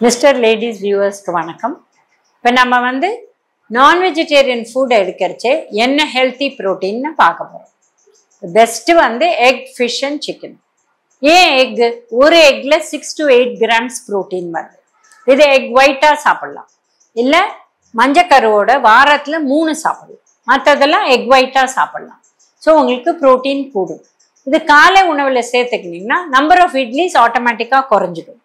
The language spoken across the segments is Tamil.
Mr. Ladies viewers வணக்கம். இப்போ நம்ம நான் வெஜிடேரியன் ஃபுட் எடுக்கறச்சே என்ன ஹெல்த்தி புரோட்டீன்னு பார்க்க போறோம். Best egg, fish and chicken. ஏன் எக்? ஒரு எக்ல 6 to 8 grams புரோட்டீன் வருது. இது எக் ஒயிட்டா சாப்பிடலாம், இல்ல மஞ்சக்கருவோட வாரத்துல 3 சாப்பிடலாம். மற்றதெல்லாம் எக் ஒயிட்டா சாப்பிடலாம். ஸோ உங்களுக்கு புரோட்டீன் கூடும். இது காலை உணவுல சேர்த்துக்கினீங்கன்னா நம்பர் ஆஃப் இட்லிஸ் ஆட்டோமேட்டிக்கா குறைஞ்சிடும்.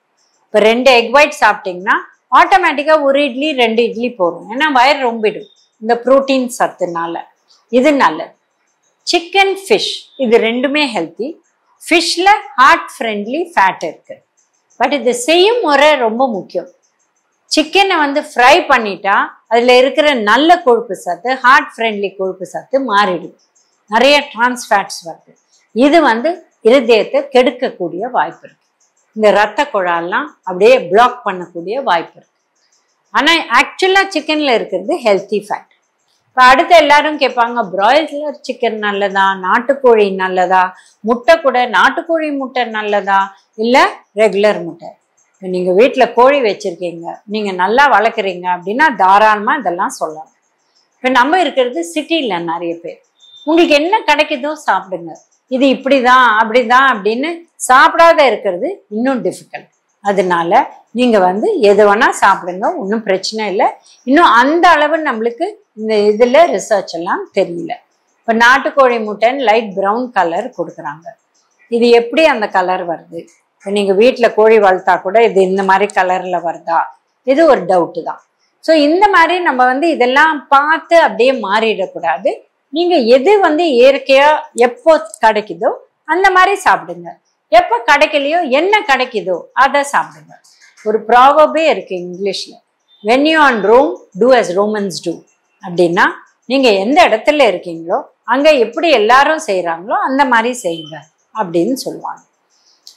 இப்போ 2 எக் ஒயிட் சாப்பிட்டீங்கன்னா ஆட்டோமேட்டிக்கா ஒரு இட்லி 2 இட்லி போடும். ஏன்னா வயிறு ரொம்பிடும் இந்த புரோட்டீன் சத்துனால. இது நல்லது. சிக்கன், ஃபிஷ் இது ரெண்டுமே ஹெல்த்தி. ஃபிஷ்ல ஹார்ட் ஃப்ரெண்ட்லி ஃபேட் இருக்கு. பட் இது செய்யும் முறை ரொம்ப முக்கியம். சிக்கனை ஃப்ரை பண்ணிட்டா அதுல இருக்கிற நல்ல கொழுப்பு சத்து, ஹார்ட் ஃப்ரெண்ட்லி கொழுப்பு சத்து மாறிடும். நிறைய டிரான்ஸ்ஃபேட்ஸ் வருது. இது இருதயத்தை கெடுக்கக்கூடிய வாய்ப்பு இருக்கு. இந்த ரத்த குழாயெல்லாம் அப்படியே பிளாக் பண்ணக்கூடிய வாய்ப்பு இருக்கு. ஆனா ஆக்சுவலா சிக்கன்ல இருக்கிறது ஹெல்த்தி ஃபேட். இப்போ அடுத்து எல்லாரும் கேட்பாங்க, பிராய்லர் சிக்கன் நல்லதா, நாட்டுக்கோழி நல்லதா, முட்டை கூட நாட்டுக்கோழி முட்டை நல்லதா இல்ல ரெகுலர் முட்டை? இப்போ நீங்க வீட்டுல கோழி வச்சிருக்கீங்க, நீங்க நல்லா வளர்க்குறீங்க அப்படின்னா தாராளமா இதெல்லாம் சொல்லலாம். இப்போ நம்ம இருக்கிறது சிட்டில நிறைய பேர், உங்களுக்கு என்ன கிடைக்குதோ சாப்பிடுங்க. இது இப்படிதான் அப்படிதான் அப்படின்னு சாப்பிடாத இருக்கிறது இன்னும் டிஃபிகல்ட். அதனால நீங்க எது வேணா சாப்பிடுங்க, ஒன்றும் பிரச்சனை இல்லை. இன்னும் அந்த அளவு நம்மளுக்கு இந்த இதுல ரிசர்ச் எல்லாம் தெரியல. இப்போ நாட்டுக்கோழி முட்டைன்னு லைட் ப்ரௌன் கலர் கொடுக்குறாங்க. இது எப்படி அந்த கலர் வருது? இப்போ நீங்க வீட்டுல கோழி வளர்த்தா கூட இது இந்த மாதிரி கலர்ல வருதா? இது ஒரு டவுட்டு தான். ஸோ இந்த மாதிரி நம்ம இதெல்லாம் பார்த்து அப்படியே மாறிடக்கூடாது. நீங்க எது இயற்கையா எப்போ கிடைக்குதோ அந்த மாதிரி சாப்பிடுங்க. எப்போ கிடைக்கலையோ என்ன கிடைக்குதோ அதை சாப்பிடுங்க. ஒரு ப்ராவர்பே இருக்கு இங்கிலீஷ்ல, when you on Rome, do as Romans do. அப்படின்னா நீங்க எந்த இடத்துல இருக்கீங்களோ அங்க எப்படி எல்லாரும் செய்யறாங்களோ அந்த மாதிரி செய்யுங்க அப்படின்னு சொல்லுவாங்க.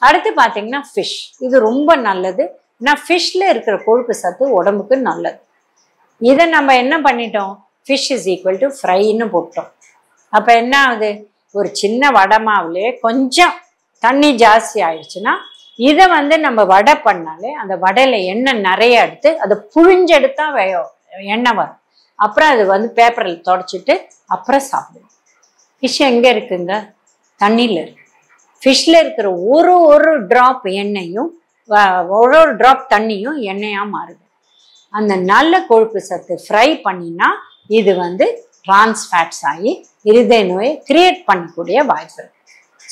அடுத்து பாத்தீங்கன்னா ஃபிஷ். இது ரொம்ப நல்லது. ஏன்னா ஃபிஷ்ல இருக்கிற கொழுப்பு சத்து உடம்புக்கு நல்லது. இதை நம்ம என்ன பண்ணிட்டோம், ஃபிஷ் இஸ் ஈக்குவல் டு ஃப்ரைன்னு போட்டோம். அப்போ என்ன ஆகுது, ஒரு சின்ன வடை மாவுலேயே கொஞ்சம் தண்ணி ஜாஸ்தி ஆயிடுச்சுன்னா இதை நம்ம வடை பண்ணாலே அந்த வடையில எண்ணெய் நிறைய எடுத்து அதை புழிஞ்செடுத்தா எண்ணெய் வரும். அப்புறம் அது பேப்பரில் தொடச்சிட்டு அப்புறம் சாப்பிடுவோம். ஃபிஷ் எங்கே இருக்குங்க? தண்ணியில் இருக்கு. ஃபிஷ்ல இருக்கிற ஒரு ட்ராப் எண்ணெயும் ஒரு ட்ராப் தண்ணியும் எண்ணெயாக மாறுது. அந்த நல்ல கொழுப்பு சத்து ஃப்ரை பண்ணினா இது டிரான்ஸ்ஃபேட்ஸ் ஆகி இருதய நோயை கிரியேட் பண்ணக்கூடிய வாய்ப்பு இருக்கு.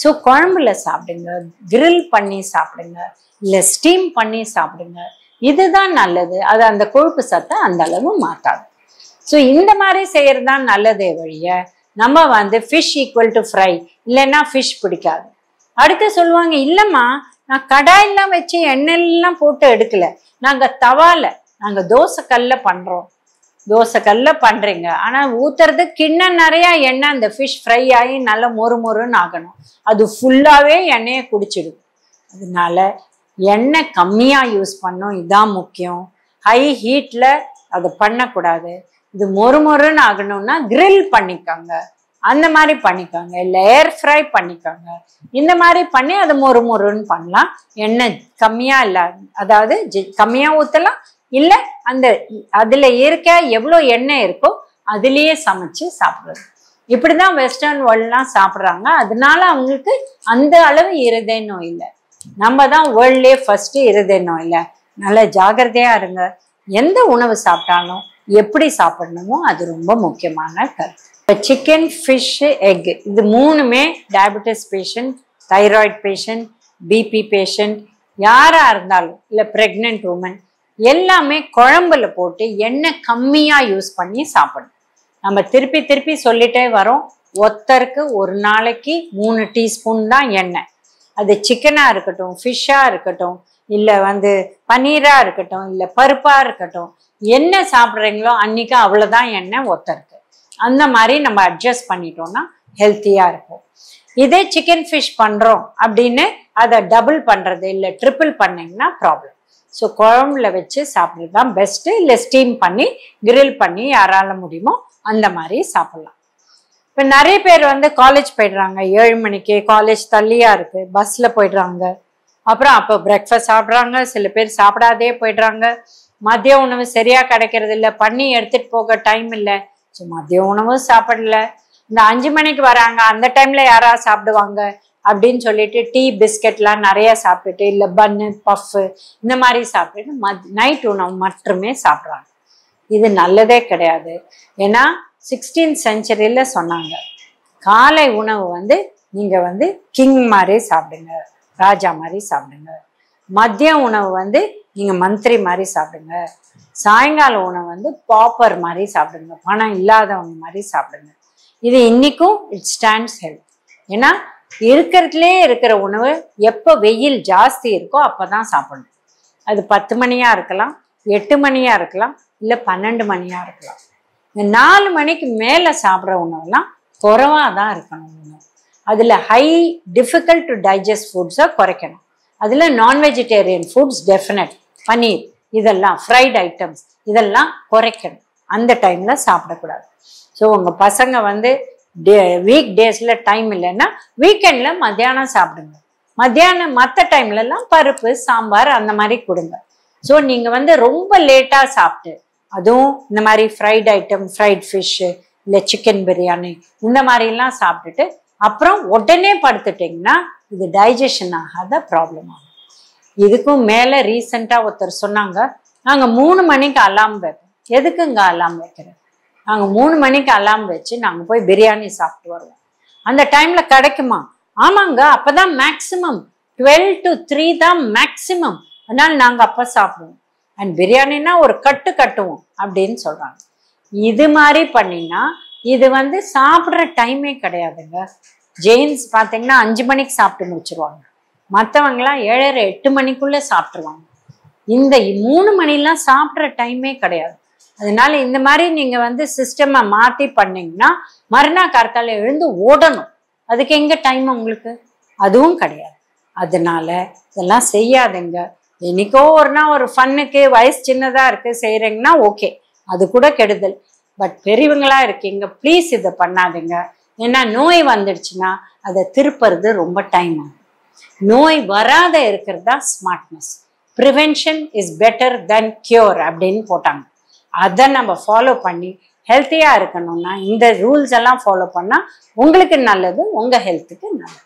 ஸோ குழம்புல சாப்பிடுங்க, கிரில் பண்ணி சாப்பிடுங்க, இல்லை ஸ்டீம் பண்ணி சாப்பிடுங்க. இதுதான் நல்லது. அது அந்த கொழுப்பு சத்தை அந்த அளவு மாற்றாது. ஸோ இந்த மாதிரி செய்யறது தான் நல்லதே வழிய நம்ம ஃபிஷ் ஈக்குவல் டு ஃப்ரை இல்லைன்னா ஃபிஷ் பிடிக்காது. அடுத்து சொல்லுவாங்க, இல்லைம்மா நான் கடாயெல்லாம் வச்சு எண்ணெயெல்லாம் போட்டு எடுக்கல, நாங்கள் தவால, நாங்கள் தோசை கல்ல பண்றோம். தோசை கல்ல பண்றீங்க, ஆனா ஊத்துறது கிண்ணம் நிறைய எண்ணெய். அந்த ஃபிஷ் ஃப்ரை ஆகி நல்லா மொறுன்னு ஆகணும். அது ஃபுல்லாவே எண்ணெயை குடிச்சிடும். அதனால எண்ணெய் கம்மியா யூஸ் பண்ணும், இதான் முக்கியம். ஹை ஹீட்ல அதை பண்ணக்கூடாது. இது மொறுன்னு ஆகணும்னா கிரில் பண்ணிக்கோங்க, அந்த மாதிரி பண்ணிக்கோங்க, இல்லை ஏர் ஃப்ரை பண்ணிக்கோங்க. இந்த மாதிரி பண்ணி அதை மொறுன்னு பண்ணலாம். எண்ணெய் கம்மியா இல்லை, அதாவது கம்மியா ஊற்றலாம், இல்ல அந்த அதுல இருக்க எவ்வளோ எண்ணெய் இருக்கோ அதுலயே சமைச்சு சாப்பிடுறது. இப்படிதான் வெஸ்டர்ன் வேர்ல்ட்லாம் சாப்பிட்றாங்க. அதனால அவங்களுக்கு அந்த அளவு இருதய நோய் இல்லை. நம்ம தான் வேர்ல்ட்லயே ஃபர்ஸ்ட் இருதய நோய் இல்லை. நல்ல ஜாகிரதையா இருங்க. எந்த உணவு சாப்பிட்டாலும் எப்படி சாப்பிடணுமோ அது ரொம்ப முக்கியமான கருத்து. இப்போ சிக்கன், ஃபிஷ், எக் இது மூணுமே diabetes patient, thyroid patient, BP patient யாரா இருந்தாலும், இல்லை பிரெக்னென்ட் உமன் எல்லாமே குழம்புல போட்டு எண்ணெய் கம்மியா யூஸ் பண்ணி சாப்பிடணும். நம்ம திருப்பி சொல்லிட்டே வரோம், ஒருத்தருக்கு ஒரு நாளைக்கு 3 டீஸ்பூன் தான் எண்ணெய். அது சிக்கனா இருக்கட்டும், ஃபிஷ்ஷா இருக்கட்டும், இல்லை பன்னீரா இருக்கட்டும், இல்லை பருப்பா இருக்கட்டும், என்ன சாப்பிட்றீங்களோ அன்னைக்கு அவ்வளோதான் எண்ணெய் ஒருத்தருக்கு. அந்த மாதிரி நம்ம அட்ஜஸ்ட் பண்ணிட்டோம்னா ஹெல்த்தியா இருக்கும். இதே சிக்கன், ஃபிஷ் பண்றோம் அப்படின்னு அதை டபுள் பண்றது இல்லை ட்ரிபிள் பண்ணீங்கன்னா ப்ராப்ளம். ஸோ குழம்புல வச்சு சாப்பிட்றது தான் பெஸ்ட்டு. இல்லை ஸ்டீம் பண்ணி கிரில் பண்ணி யாரால முடியுமோ அந்த மாதிரி சாப்பிட்லாம். இப்போ நிறைய பேர் காலேஜ் போயிடுறாங்க, 7 மணிக்கு காலேஜ் தள்ளியா இருக்கு, பஸ்ல போயிடுறாங்க. அப்புறம் அப்போ பிரேக்ஃபாஸ்ட் சாப்பிட்றாங்க, சில பேர் சாப்பிடாதே போயிடுறாங்க. மதிய உணவு சரியா கிடைக்கிறது இல்லை, பண்ணி எடுத்துட்டு போக டைம் இல்லை, ஸோ மதிய உணவும் சாப்பிடல. இந்த 5 மணிக்கு வராங்க, அந்த டைம்ல யாராவது சாப்பிடுவாங்க அப்படின்னு சொல்லிட்டு டீ பிஸ்கெட்லாம் நிறைய சாப்பிட்டுட்டு, இல்லை பன்னு பஃப்பு இந்த மாதிரி சாப்பிட்டுட்டு நைட் உணவு மட்டுமே சாப்பிட்றாங்க. இது நல்லதே கிடையாது. ஏன்னா 16th centuryல சொன்னாங்க, காலை உணவு வந்து நீங்க வந்து கிங் மாதிரி சாப்பிடுங்க, ராஜா மாதிரி சாப்பிடுங்க. மதிய உணவு வந்து நீங்க மந்திரி மாதிரி சாப்பிடுங்க. சாயங்கால உணவு வந்து பாப்பர் மாதிரி சாப்பிடுங்க, பணம் இல்லாதவங்க மாதிரி சாப்பிடுங்க. இது இன்னைக்கும் இட் ஸ்டாண்ட்ஸ் ஹெல்த். ஏன்னா இருக்கிறதுலே இருக்கிற உணவு எப்போ வெயில் ஜாஸ்தி இருக்கோ அப்பதான் சாப்பிடணும். அது 10 மணியா இருக்கலாம், 8 மணியா இருக்கலாம், இல்லை 12 மணியா இருக்கலாம். இந்த 4 மணிக்கு மேல சாப்பிட்ற உணவுலாம் குறைவா தான் இருக்கணும். உணவு அதுல ஹை டிஃபிகல்ட் டு டைஜஸ்ட் ஃபுட்ஸை குறைக்கணும். அதுல நான் வெஜிடேரியன் ஃபுட்ஸ் டெஃபினட், பன்னீர் இதெல்லாம் ஃப்ரைட் ஐட்டம்ஸ் இதெல்லாம் குறைக்கணும். அந்த டைம்ல சாப்பிடக்கூடாது. ஸோ உங்க பசங்க வந்து வீக் டேஸ்ல டைம் இல்லைன்னா வீக்கெண்ட்ல மத்தியானம் சாப்பிடுங்க. மத்தியானம் மற்ற டைம்லலாம் பருப்பு சாம்பார் அந்த மாதிரி கொடுங்க. ஸோ நீங்க வந்து ரொம்ப லேட்டா சாப்பிட்டு, அதுவும் இந்த மாதிரி ஃப்ரைட் ஐட்டம், ஃப்ரைட் ஃபிஷ்ஷு இல்லை சிக்கன் பிரியாணி இந்த மாதிரிலாம் சாப்பிட்டுட்டு அப்புறம் உடனே படுத்துட்டிங்கன்னா இது டைஜஷன் ஆகாத ப்ராப்ளம் ஆகும். இதுக்கும் மேலே ரீசெண்டாக ஒருத்தர் சொன்னாங்க, நாங்கள் 3 மணிக்கு அலாம் வைப்போம். எதுக்குங்க அலாம் வைக்கிறோம்? நாங்கள் 3 மணிக்கு அலாம் வச்சு நாங்கள் போய் பிரியாணி சாப்பிட்டு வருவோம். அந்த டைம்ல கிடைக்குமா? ஆமாங்க, அப்பதான் மேக்சிமம் 12 to 3 தான் மேக்சிமம். அதனால நாங்கள் அப்போ சாப்பிடுவோம். அண்ட் பிரியாணின்னா ஒரு கட்டுவோம் அப்படின்னு சொல்றாங்க. இது மாதிரி பண்ணினா இது வந்து சாப்பிட்ற டைமே கிடையாதுங்க. ஜெயின்ஸ் பார்த்தீங்கன்னா 5 மணிக்கு சாப்பிட்டு முடிச்சிருவாங்க. மற்றவங்களாம் 7:30 8 மணிக்குள்ள சாப்பிட்ருவாங்க. இந்த 3 மணிலாம் சாப்பிட்ற டைமே கிடையாது. அதனால இந்த மாதிரி நீங்க வந்து சிஸ்டமை மாத்தி பண்ணீங்கன்னா மறுநாள் கார்த்தால எழுந்து ஓடணும். அதுக்கு எங்க டைம் உங்களுக்கு? அதுவும் கிடையாது. அதனால இதெல்லாம் செய்யாதுங்க. என்னைக்கோ ஒரு நாள் ஒரு ஃபன்னுக்கு வயசு சின்னதா இருக்கு செய்யறீங்கன்னா ஓகே, அது கூட கெடுதல். பட் பெரியவங்களா இருக்கீங்க, ப்ளீஸ் இதை பண்ணாதீங்க. ஏன்னா நோய் வந்துடுச்சுன்னா அதை திருப்புறது ரொம்ப டைம் ஆகும். நோய் வராத இருக்கிறது தான் smartness. Prevention is better then cure அப்படின்னு போட்டாங்க. அதை நம்ம ஃபாலோ பண்ணி ஹெல்த்தியா இருக்கணும்னா இந்த ரூல்ஸ் எல்லாம் ஃபாலோ பண்ணா உங்களுக்கு நல்லது, உங்க ஹெல்த்துக்கு நல்லது.